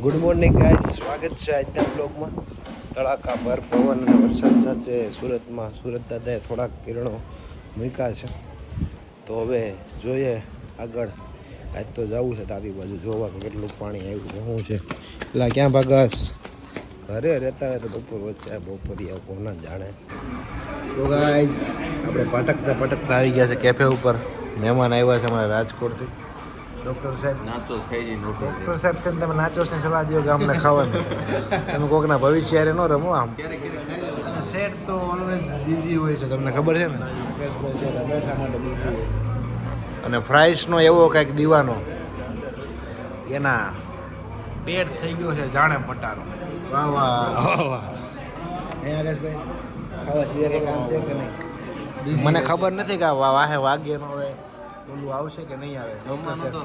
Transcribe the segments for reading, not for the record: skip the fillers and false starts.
Good morning guys, સ્વાગત છે આજના બ્લોગમાં. તડાકા ભર પવન અને વરસાદ સાથે સુરત દાદાએ થોડાક કિરણો મૂક્યા છે. તો હવે જોઈએ આગળ. આજ તો જવું છે તારી બાજુ જોવા કે કેટલું પાણી આવ્યું છે, શું છે. એટલે ક્યાં ભાગસ? ઘરે રહેતા હોય તો બપોર વચ્ચે બપોરિયા કોના જાણે. તો ગાઈસ આપણે પટકતા આવી ગયા છે કેફે ઉપર. મહેમાન આવ્યા છે અમારા રાજકોટથી. ડૉક્ટર સાહેબ નાચોસ ખાઈ જઈને ડૉક્ટર સાહેબ થઈને તમે નાચોસની સલાહ દો કે અમને ખાવાની. તમે કોકના ભવિષ્ય યારે ન રમો. આમ સેટ તો ઓલવેઝ બિઝી હોય છે, તમને ખબર છે ને. અને ફ્રાઈસનો એવો કંઈક દીવાનો, એના પેટ થઈ ગયો છે જાણે પટારો. વાહ વાહ વાહ. હે આકાશભાઈ, ખાવા સિવાય કંઈ કામ છે કે નહીં? મને ખબર નથી કે વાહે વાગ્યનો હોય ઓલું આવશે કે નહીં આવે. જમવાનું તો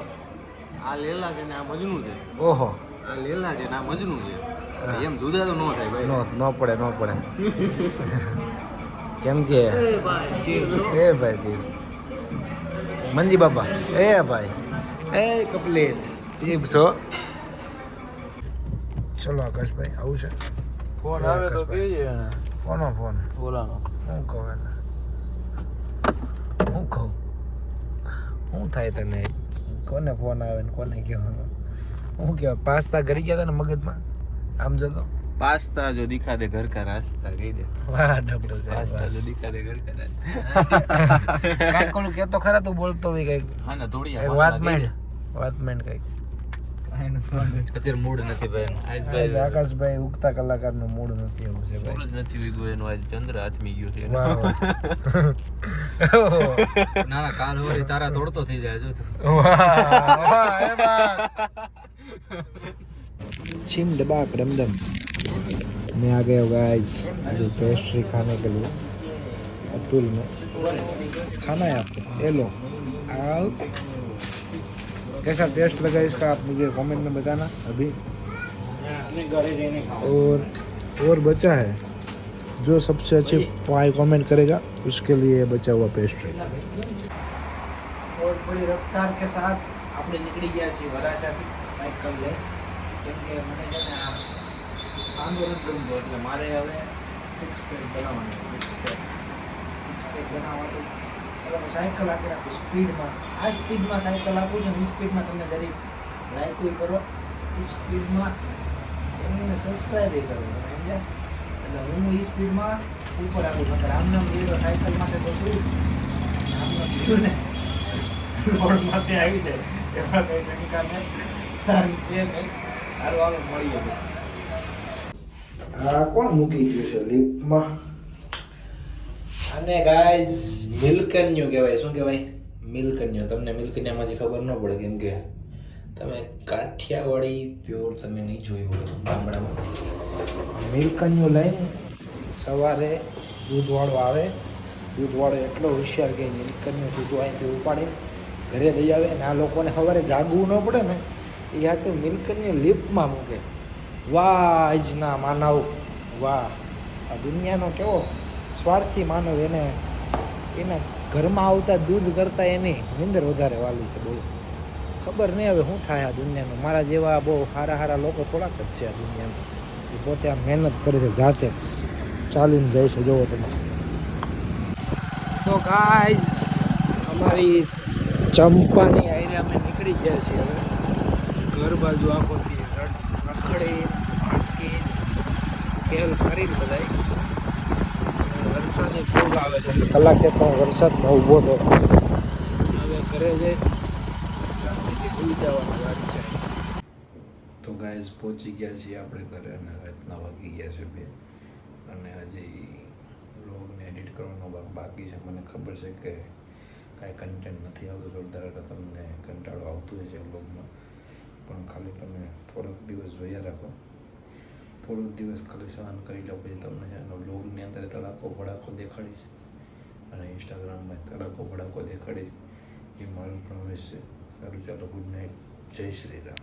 આ લેલા છે ને આ મજનું છે. ઓહો, આ લેલા છે ને આ મજનું છે. એમ જુદા તો ન થાય ભાઈ. ન પડે કેમ કે એ ભાઈ તીર્થ મંજી બાબા એ ભાઈ એ કપલેટ એ સો. ચલો આકાશભાઈ આવું છે. ફોન આવે તો કહેજે. કોનો ફોન? બોલાનો. હું કહું એને હું કહું શું થાય તને? કોને ફોન આવે ને કોને કહેવાનો? શું કહેવાય? પાસ્તા ઘરી ગયા હતા ને મગજમાં આમ જતો. पास्ता जो दिखा दे घर का रास्ता कही दे. વાહ ડોક્ટર સાહેબ, पास्ता जो दिखा दे घर का रास्ता. કાંઈક કોલું કહેતો ખરા, તું બોલતો હોય કંઈક. હા ને થોડી વાત માંડ કંઈક. અત્યારે મૂડ નથી ભાઈ. આજે આકાશભાઈ ઉગતા કલાકારનો મૂડ નથી, એવું છે ભાઈ. સૂરજ નથી ઉગ્યો એનો આજ ચંદ્ર હાથમી ગયો છે. વાહ ના કાલ હોરી તારા તોડતો થઈ જાય જો તું. वाह ए बात छिम डबाक डमडम. मैं आ गया गाइस अभी पेस्ट्री खाने के लिए. अतुल में खाना है आपको, ये लो. आओ, कैसा टेस्ट लगा इसका आप मुझे कमेंट में बताना. अभी और बचा है, जो सबसे अच्छे पाई कमेंट करेगा उसके लिए बचा हुआ पेस्ट्री. और बड़ी रफ्तार के साथ આપણે નીકળી ગયા છીએ વરાછાથી સાયકલ લઈ. કેમ કે મને છે ને આંદો નથી ગમતો, એટલે મારે હવે 6 પેક બનાવવાનું. 6 પેક બનાવવાનું એટલે હું સાયકલ આપી નાખું સ્પીડમાં. આ સ્પીડમાં સાયકલ આપું છું. એ સ્પીડમાં તમે જરીક લાઈક કરો, એ સ્પીડમાં ચેનલને સબસ્ક્રાઈબ કરો, સમજ્યા? એટલે હું એ સ્પીડમાં ઉપર આપું. નકર આમનામ ગયો સાયકલ માટે તો શું આમનામ ગયું ને રોડમાંથી આવી જાય એમાં કંઈ શંકાને સ્થાન છે નહીં. સારું હાલો મળીએ. આ કોણ મૂકી ગયું છે લિફ્ટમાં? અને ગાઈઝ મિલ્કન્યુ કહેવાય. શું કહેવાય? મિલ્કન્યુ. તમને મિલ્કન્યામાંથી ખબર ન પડે કેમ કે તમે કાઠિયાવાડી પ્યોર તમે નહીં જોયું હોય ગામડામાં. મિલ્કન્યુ લઈને સવારે દૂધવાળો આવે. દૂધવાળો એટલો હોશિયાર કે મિલ્કન્યુ દૂધ અહીંથી ઉપાડી ઘરે દઈ આવે. અને આ લોકોને સવારે જાગવું ન પડે ને એ હાટું મિલ્કન્યુ લિફ્ટમાં મૂકે. વાહ આજના માનવ, વાહ. આ દુનિયાનો કેવો સ્વાર્થી માનવ. એના ઘરમાં આવતા દૂધ કરતાં એની નીંદર વધારે વાલી છે. બોલો, ખબર નહીં હવે શું થાય આ દુનિયાનું. મારા જેવા બહુ સારા લોકો થોડાક જ છે આ દુનિયામાં. એ પોતે આ મહેનત કરે છે, જાતે ચાલીને જાય છે. જોવો તમે. તો ગાઈસ અમારી ચંપાની આઈને અમે નીકળી ગયા છીએ હવે ઘર બાજુ. આખોથી રખડી ભાટકી ખેલ કરીને બધાય. વરસાદની ફૂલ આવે છે. કલાકે તો વરસાદમાં ઊભો હતો. હવે ઘરે જઈ ભૂલી જવાની વાત છે. તો ગાઈસ પહોંચી ગયા છીએ આપણે ઘરે અને રાતના વાગી ગયા છે 2. અને હજી વ્લોગને એડિટ કરવાનો બાકી છે. મને ખબર છે કે કાંઈ કન્ટેન્ટ નથી આવતું જોરદાર, એટલે તમને કંટાળો આવતું હોય છે વ્લોગમાં. પણ ખાલી તમે થોડોક દિવસ જોયા રાખો. થોડોક દિવસ ખાલી સહન કરી લો, પછી તમને છે એનો વ્લોગની અંદર તડાકો ભડાકો દેખાડીશ અને ઇન્સ્ટાગ્રામમાં તડાકો ભડાકો દેખાડીશ. એ મારું પ્રોમિસ છે. સારું ચાલો, ગુડ નાઇટ, જય શ્રી રામ.